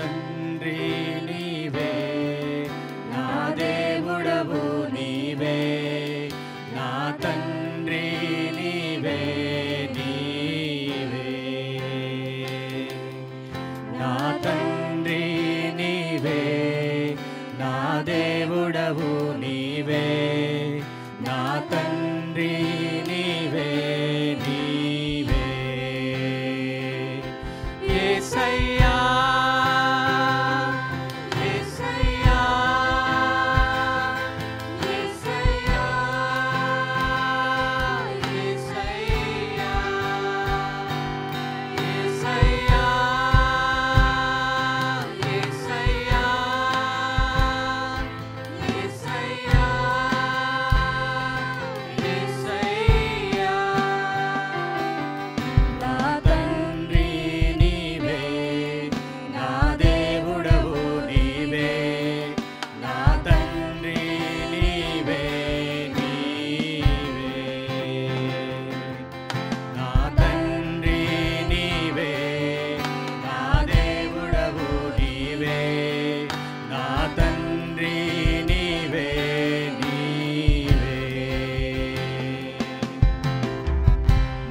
తండ్రి నీవే, నా దేవుడవు నీవే, నా తండ్రి నీవే, నీవే నా తండ్రి నీవే, నా దేవుడవు నీవే, నా తండ్రి నీవే, నీవే యేసయ్యా, యేసయ్యా, యేసయ్యా, యేసయ్యా, యేసయ్యా, యేసయ్యా, యేసయ్యా, యేసయ్యా నా తండ్రి నీవే, నా దేవుడవు నీవే, నా తండ్రి నీవే, నీవే నా తండ్రి నీవే, నా దేవుడవు నీవే, నా తండ్రి నీవే, నీవే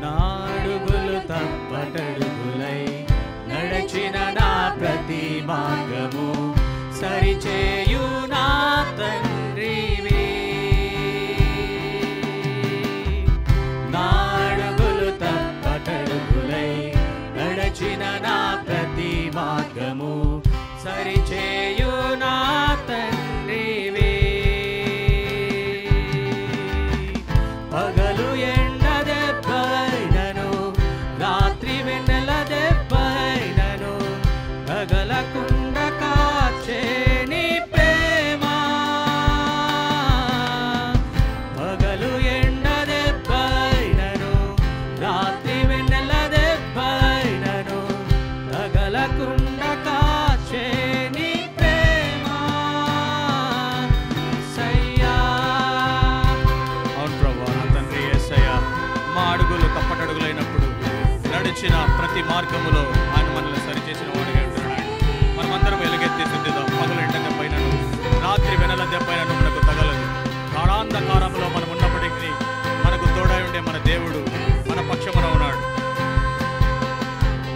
నా అడుగులు తప్పటడుగులై నడచిన నా ప్రతి మార్గము సరిచేయు నా తండ్రివి, నా అడుగులు తప్పటడుగులై నడచిన నా ప్రతి మార్గము సరిచేయు నా తండ్రివి, పగలు ఎండ దెబ్బైనను రాత్రి వెన్నెల దెబ్బైనను పగలకుండ కాచే నీ ప్రేమ, పగలు ఎండ దెబ్బైనను రాత్రి వెన్నెల దెబ్బైనను పగలకుండ కాచే నీ ప్రేమ, యేసయ్యా. అవును ప్రభువా, నా తండ్రి యేసయ్యా, మా అడుగులు తప్పటడుగులైనప్పుడు నడిచిన ప్రతి మార్గములో ఆయన మనల్ని సరిచేసిన వాడుగా ఉంటున్నాడు. మనమందరం ఎలుగెత్తి స్థుతిద్దాం. పగలు ఎండ దెబ్బైనను రాత్రి వెనల దెబ్బైనను మనకు తగలదు. గాఢాంధకారంలో మనం ఉన్నప్పటికీ మనకు తోడై ఉండే మన దేవుడు మన పక్షమున ఉన్నాడు.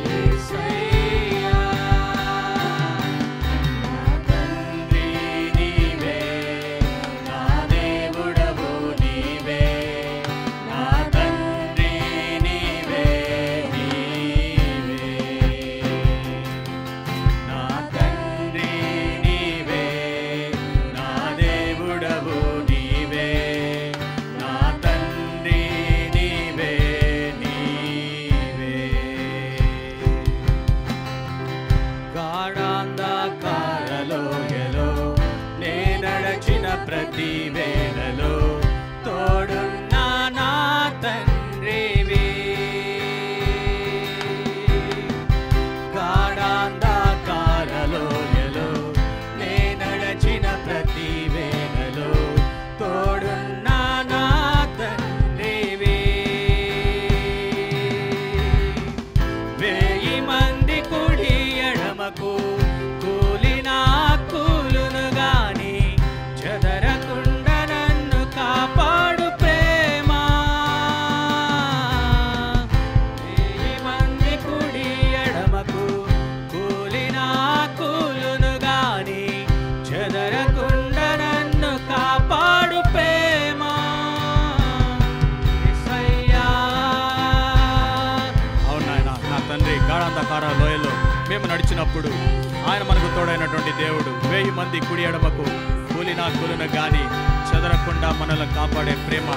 యేసయ్యా, నా తండ్రి నీవే, నా దేవుడవు నీవే, నా తండ్రి నీవే, నీవే నా తండ్రి నీవే, నా దేవుడవు నీవే, నా తండ్రి నీవే, నీవే గాఢాంధకారలోయలో నే నడచిన ప్రతి వేళలో తోడున్న నా తండ్రివి, గాఢాంధకారలోయలో నే నడచిన ప్రతి వేళలో తోడున్న నా తండ్రివి, వేయి మంది కుడి ఎడమకు కూలిన కూలును గాని చెదరకుండ నన్ను కాపాడు ప్రేమ, వేయి మంది కుడి ఎడమకు కూలిన కూలును గాని చెదరకుండ నన్ను కాపాడు ప్రేమ, యేసయ్యా. అవును నాయన, నా తండ్రి గాఢాంధకార లోయలో మేము నడిచినప్పుడు ఆయన మనకు తోడైనటువంటి దేవుడు. 1000 మంది కుడి ఎడమకు కూలినా కూలిన గాని చెదరకుండా మనల్ని కాపాడే ప్రేమ,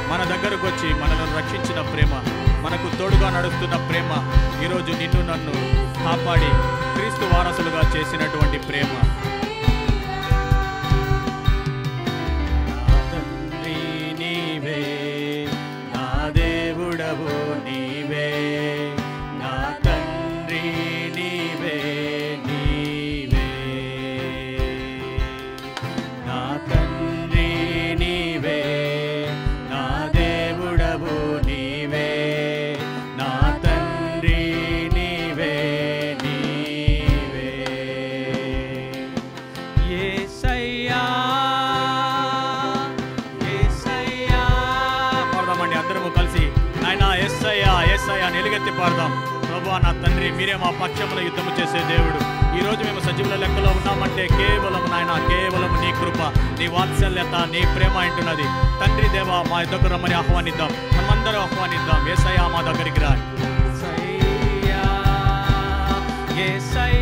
మన దగ్గరకు వచ్చి మనల్ని రక్షించిన ప్రేమ, మనకు తోడుగా నడుస్తున్న ప్రేమ, ఈరోజు నిన్ను నన్ను కాపాడి క్రీస్తు వారసులుగా చేసినటువంటి ప్రేమ. నా తండ్రి నీవే, నా దేవుడవు నీవే, నా తండ్రి నీవే, నీవే నా తండ్రి నీవే, నా దేవుడవు నీవే, నా తండ్రి నీవే, నీవే యేసయ్యా ఎలుగెత్తి పాడదాం. ప్రభువా నా తండ్రి, మీరే మా పక్షములో యుద్ధము చేసే దేవుడు. ఈ రోజు మేము సజీవుల లెక్కలో ఉన్నామంటే కేవలం నాయన, కేవలం నీ కృప, నీ వాత్సల్యత, నీ ప్రేమ అంటున్నది. తండ్రి దేవా, మా దగ్గర రమ్మని ఆహ్వానిద్దాం, మనమందరం ఆహ్వానిద్దాం. యేసయ్యా మా దగ్గరికి రా. యేసయ్యా